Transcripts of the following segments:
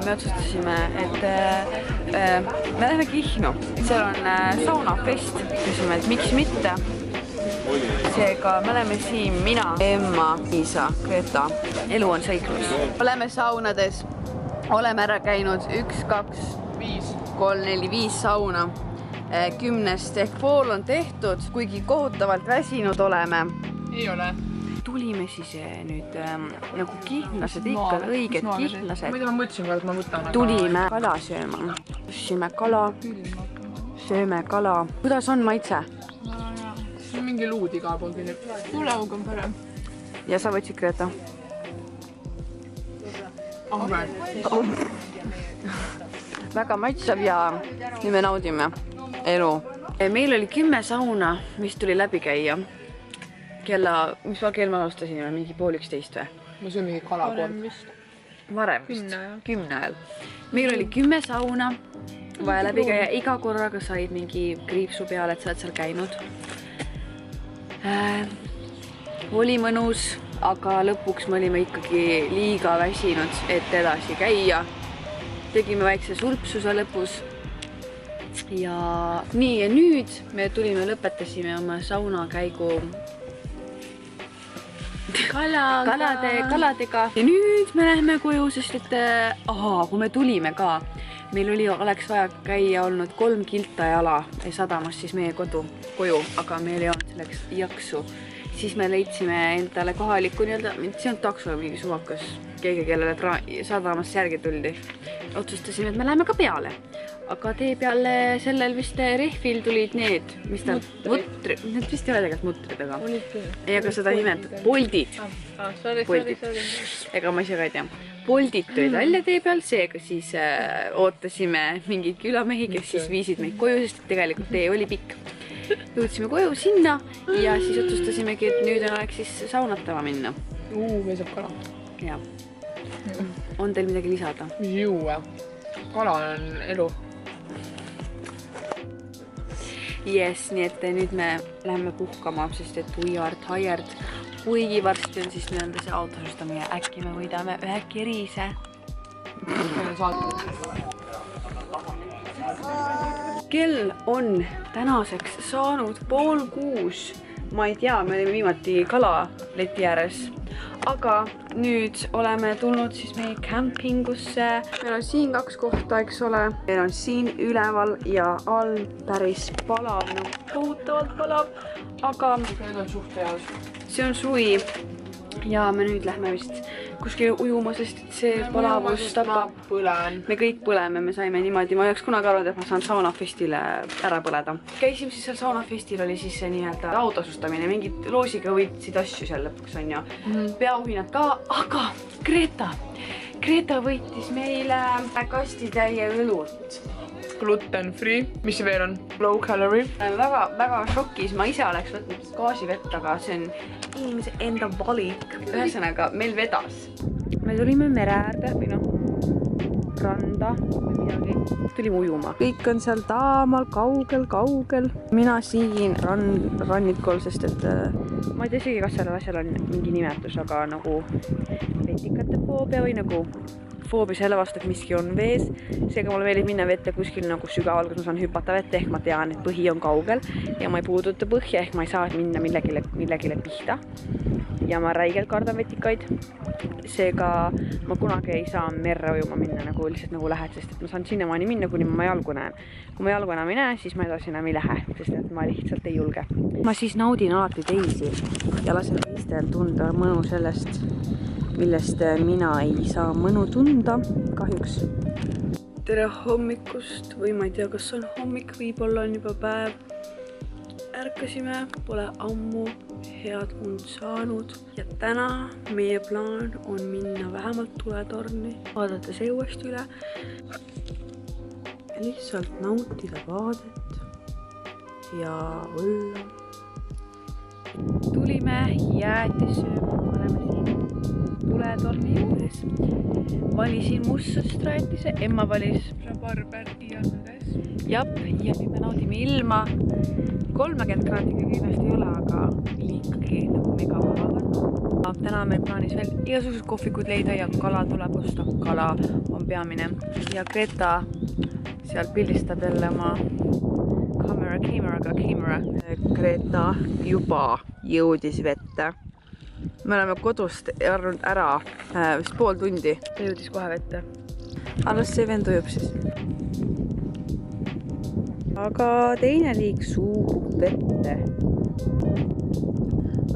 me otsustasime, et me läheme Kihnu. Seal on saunafest. Küsime, et miks mitte. Seega me oleme siin mina, Emma, Liisa, Greta. Elu on seiklus. Oleme saunades. Oleme ära käinud 1, 2, 5, 3, 4, 5 sauna. 10 ehk pool on tehtud, kuigi kohutavalt väsinud oleme. Ei ole. Tulime siis nüüd nagu kihlased, ikka õiged kihlased. Ma mõtlesin ka, et ma võtan. Tulime kala sööma. Sööme kala. Sööme kala. Kuidas on maitse? See on mingi luud igal pool. Tuleug on parem. Ja sa võtsid, Greta? Väga maitsev ja nüüd me naudime elu. Meil oli 10 sauna, mis tuli läbi käia. Mis kell me alustasime? Mingi 10:30 või? Ma söön mingi kalakord vist. Varem vist. 10 ajal. Meil oli 10 sauna vaja läbi käia. Iga korraga said mingi kriipsu peale, et sa oled seal käinud. Oli mõnus, aga lõpuks me olime ikkagi liiga väsinud, et edasi käia. Tegime väikse sulpsuse lõpus. Ja nii, ja nüüd me lõpetasime oma saunakäigu kaladega. Ja nüüd me läheme koju, sest et kui me tulime ka, meil oleks vaja käia olnud 3 kilta jala sadamas siis meie koju, aga meil ei olnud selleks jaksu. Siis me leidsime endale kohaliku see on takso mingi suvakas, keegi, kellele sadamas järgi tuldi. Otsustasime, et me läheme ka peale. Aga tee peale sellel vist rehvil tulid need, mis ta mutrid, need vist ei ole tegelikult mutrid, aga ei, aga seda nimetada, poldid. Ega ma ise ka ei tea. Poldid tulid välja tee peal, seega siis ootasime mingeid külamehi, kes siis viisid meid koju, sest tegelikult tee oli pikk. Jõudsime koju sinna ja siis otsustasimegi, et nüüd on aeg siis saunatama minna. Meil saab kala. Jaa. On teil midagi lisada? Juue. Kala on elu. Yes, nii et nüüd me läheme puhkama, sest et we are tired. Kuigi varsti on siis see autosustamine. Äkki me võidame ühe kerise. Kell on tänaseks saanud 5:30. Ma ei tea, me olime viimati kalaleti ääres. Aga nüüd oleme tulnud siis meie campingusse. Meil on siin 2 kohta, eks ole. Meil on siin üleval ja all päris palav, kohutavalt palav. Aga need on suht heas. See on suvi ja me nüüd lähme vist kuskil ujuma, sest see palavus tapab. Me kõik põleme, me saime niimoodi. Ma ei oleks kunagi arvanud, et ma saan saunafestile ära põleda. Käisime siis seal saunafestil, oli siis see nii-öelda autosustamine. Mingid loosiga võitsid asju seal lõpuks on ju. Peauhinnad ka, aga Greta võitis meile kastitäie õlut. Gluten free. Mis see veel on? Low calorie. Väga šokis. Ma ise oleks võtnud gaasivett, aga see on inimese enda valik. Ühesõnaga, meil vedas. Me tulime mere äärde või randa või midagi. Tulime ujuma. Kõik on seal taamal, kaugel. Mina siin rannikul, sest et ma ei tea isegi, kas sellel asjal on mingi nimetus, aga nagu vetikate foobia või nagu foobia selle vastu, et miski on vees. Seega mul meeldib minna vette kuskil nagu sügaval, kus ma saan hüpata vette, ehk ma tean, et põhi on kaugel ja ma ei puuduta põhja, ehk ma ei saa minna millegile pihta. Ja ma räigelt kardan vetikaid. Seega ma kunagi ei saa merre ujuma minna nagu lihtsalt nagu lähed, sest et ma saan sinnamaani minna, kuni ma jalgu näen. Kui ma jalgu enam ei näe, siis ma edasi enam ei lähe, sest et ma lihtsalt ei julge. Ma siis naudin alati teisi ja lasen teistel tunda mõnu sellest, millest mina ei saa mõnu tunda, kahjuks. Tere hommikust või ma ei tea, kas on hommik, võib-olla on juba päev. Ärkasime, pole ammu head und saanud ja täna meie plaan on minna vähemalt tuletorni, vaadata see uuesti üle. Lihtsalt nautida vaadet ja olla. Tulime jäätissööma, oleme siin tuletorni juures. Valisin mustsastraatise, Emma valis rabarber iialmades. Jap, ja nüüd me naudime ilma. 30 kraadiga kindlasti ei ole, aga ikkagi nagu mega mugav on. Täna on meil plaanis veel igasugused kohvikud leida ja kala tuleb osta. Kala on peamine. Ja Greta seal pildistab jälle oma kaameraga. Greta juba jõudis vette. Me oleme kodust arvanud ära vist pool tundi. Ta jõudis kohe vette. Alles see vend ujub siis. Aga teine liik suubub vette.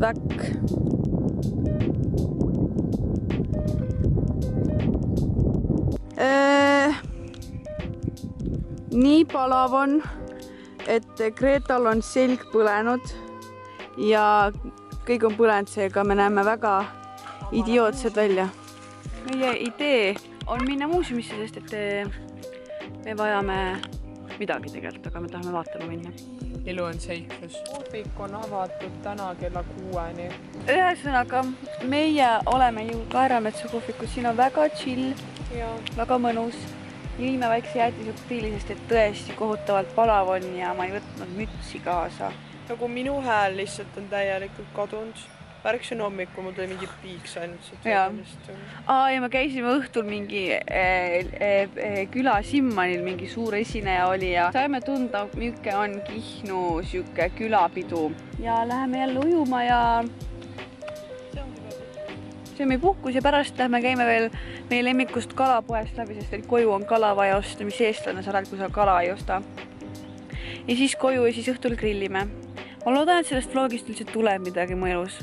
Väkk. Nii palav on, et Gretal on selg põlenud ja kõik on põlenud, seega me näeme väga idiootsed välja. Meie idee on minna muuseumisse, sest et me vajame midagi tegelikult, aga me tahame vaatama minna. Elu on seiklus. Kohvik on avatud täna kella 6-ni. Ühesõnaga, meie oleme ju Kaerametsa kohvikus, siin on väga chill, väga mõnus. Jõime väikse jäätisuktiili, sest et tõesti kohutavalt palav on ja ma ei võtnud mütsi kaasa. Nagu minu hääl lihtsalt on täielikult kadunud. Värksin hommikul, mul tuli mingi piiks ainult. Ja me käisime õhtul mingi küla Simmanil, mingi suur esineja oli ja saime tunda, milline on Kihnu siuke külapidu. Ja läheme jälle ujuma ja see on meie puhkus ja pärast lähme käime veel meie lemmikust kalapoest läbi, sest et koju on kala vaja osta, mis eestlane sa oled, kui sa kala ei osta. Ja siis koju ja siis õhtul grillime. Ma loodan, et sellest vlogist üldse tuleb midagi mu elus.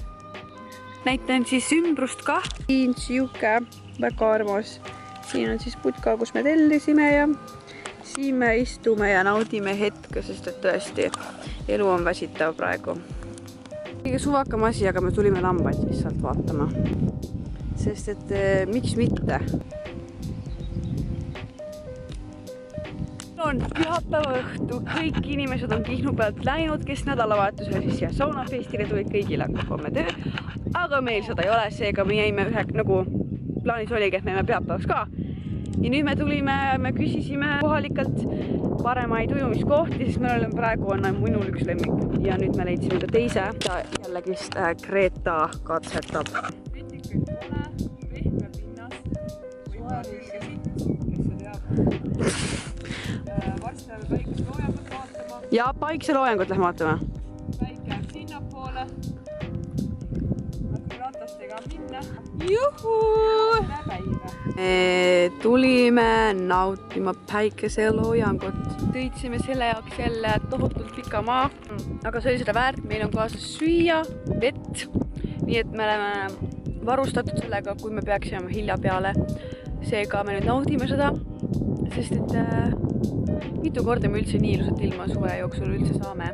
Näitan siis ümbrust ka. Siin siuke väga armas. Siin on siis putka, kus me tellisime ja siin me istume ja naudime hetke, sest et tõesti elu on väsitav praegu. Kõige suvakam asi, aga me tulime lambaid lihtsalt vaatama. Sest et miks mitte? On pühapäeva õhtu, kõik inimesed on Kihnu pealt läinud, kes nädalavahetusel siis siia saunafestile tulid, kõigil hakkab homme töö. Aga meil seda ei ole, seega me jäime nagu plaanis oligi, et me jäime pühapäevaks ka. Ja nüüd me tulime, me küsisime kohalikalt paremaid ujumiskohti, siis meil praegu on minul üks lemmik. Ja nüüd me leidsime ka teise. Jällegist Greta katsetab. Vetikuid pole, pehme pinnas, võib-olla külge sitt, kes see teab. Varsti läheme päikeseloojangut vaatama. Ja päikeseloojangut lähme vaatama. Päike sinnapoole. Lähme ratastega minna. Juhuu! Me tulime nautima päikeseloojangut. Tõitsime selle jaoks jälle tohutult pika maa. Aga see oli seda väärt, meil on kaasas süüa, vett. Nii et me oleme varustatud sellega, kui me peaksime hilja peale. Seega me nüüd naudime seda, sest et mitu korda me üldse nii ilusat ilma suve jooksul üldse saame.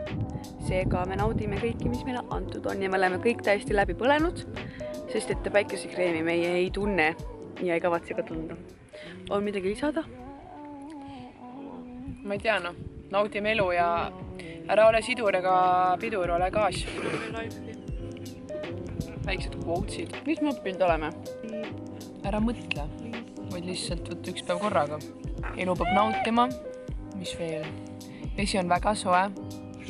Seega me naudime kõiki, mis meile antud on ja me oleme kõik täiesti läbi põlenud, sest et päikesekreemi meie ei tunne ja ei kavatse ka tunda. On midagi lisada? Ma ei tea, naudime elu ja ära ole sidur ega pidur, ole gaas. Väiksed quotesid. Mis me õppinud oleme? Ära mõtle, vaid lihtsalt võtta üks päev korraga. Elu peab nautima. Mis veel? Vesi on väga soe.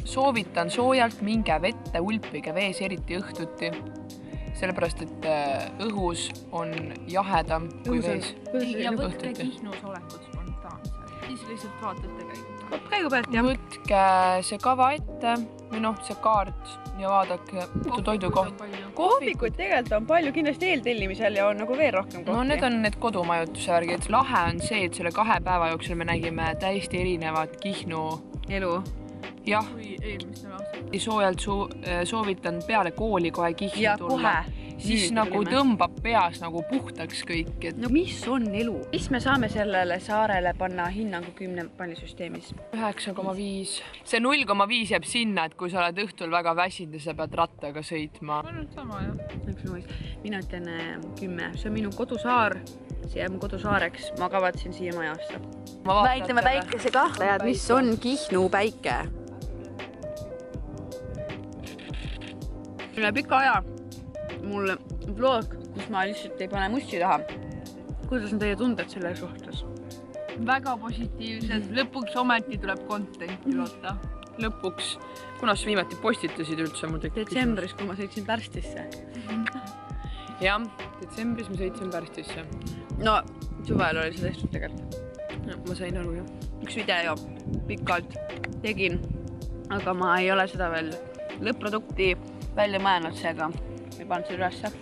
Soovitan soojalt minge vette, ulpige vees, eriti õhtuti. Sellepärast, et õhus on jahedam kui vees. Ja võtke Kihnus olekut spontaanselt. Siis lihtsalt vaatate käigu pealt, jah. Võtke see kava ette või see kaart ja vaadake toidukoht. Kohvikuid tegelikult on palju kindlasti eeltellimisel ja on nagu veel rohkem kohti. No need on need kodumajutuse värgid. Lahe on see, et selle 2 päeva jooksul me nägime täiesti erinevat Kihnu elu. Jah, kui eelmistel aastal. Soojalt soovitan peale kooli kohe Kihnu ja tulla. Siis nagu tõmbab peas nagu puhtaks kõik. Et... No mis on elu? Mis me saame sellele saarele panna hinnangu 10 pallisüsteemis? 9,5. See 0,5 jääb sinna, et kui sa oled õhtul väga väsinud ja sa pead rattaga sõitma. On nüüd sama, jah. Mina ütlen 10. See on minu kodusaar. See jääb mu kodusaareks. Ma kavatsin siia majasse. Väitleme päikese kahtlejad, mis on Kihnu päike. Üle pika aja mul vlog, kus ma lihtsalt ei pane mussi taha. Kuidas on teie tunded selle suhtes? Väga positiivsed. Lõpuks ometi tuleb contenti loota. Lõpuks, kunas viimati postitasid üldse? Detsembris, kui ma sõitsin Pärstisse. jah, detsembris me sõitsime Pärstisse. no suvel oli see tehtud tegelikult. Ma sain aru, jah. Üks video pikalt tegin, aga ma ei ole seda veel lõpp-produkti välja mõelnud, seega ei pannud seda ülesse.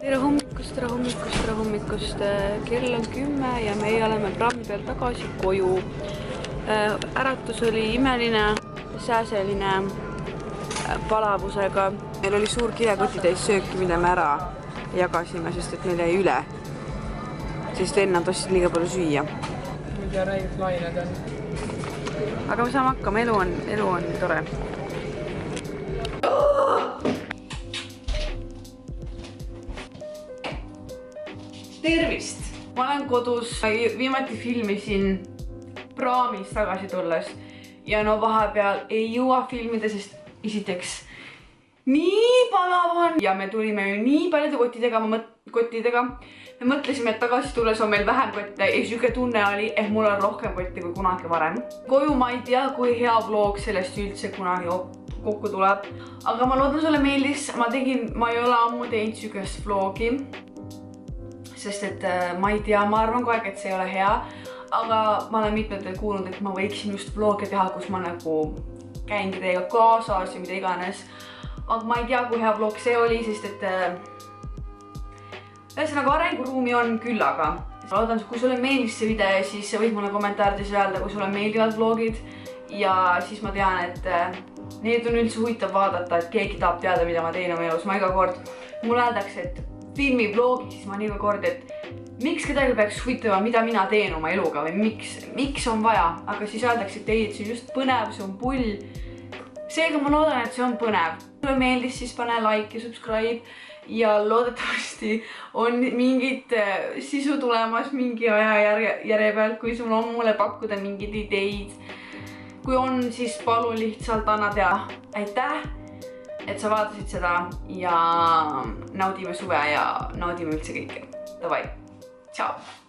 Tere hommikust, kell on 10 ja meie oleme praami peal tagasi koju. Äratus oli imeline, sääseline, palavusega. Meil oli suur kilekotitäis sööki, mida me ära jagasime, sest et meil jäi üle. Sest vennad ostsid liiga palju süüa. Ma ei tea, räigelt lained on. Aga me saame hakkama, elu on tore. Tervist! Ma olen kodus, viimati filmisin praamis tagasi tulles ja no vahepeal ei jõua filmida, sest esiteks nii palav on ja me tulime ju nii paljude kottidega. Me mõtlesime, et tagasi tulles on meil vähem kotte ja süge tunne oli, et mul on rohkem kotti kui kunagi varem. Koju ma ei tea, kui hea vlog sellest üldse kunagi kokku tuleb, aga ma loodan sulle meeldis. Ma ei ole ammu teinud sügest vlogi. Sest et ma ei tea, ma arvan kogu aeg, et see ei ole hea, aga ma olen mitmetel kuulnud, et ma võiksin just vloge teha, kus ma nagu käingi teiega kaasas ja mida iganes. Aga ma ei tea, kui hea vlog see oli, sest et ühesõnaga arenguruumi on küll, aga loodan, kui sulle meeldis see video, siis võid mulle kommentaarides öelda, kui sulle meeldivad vlogid ja siis ma tean, et need on üldse huvitav vaadata, et keegi tahab teada, mida ma teen oma elus. Ma iga kord, mulle öeldakse, et filmi vlogi, siis ma on iga kord, et miks kedagi peaks huvitama, mida mina teen oma eluga või miks on vaja, aga siis öeldakse, et ei, et see on just põnev, see on pull. Seega ma loodan, et see on põnev. Kui sulle meeldis, siis pane like ja subscribe ja loodetavasti on mingit sisu tulemas mingi aja järje pealt, kui sul on mulle pakkuda mingid ideid. Kui on, siis palun lihtsalt anna teada. Aitäh! Et sa vaatasid seda ja naudime suve ja naudime üldse kõike. Davai, tšau!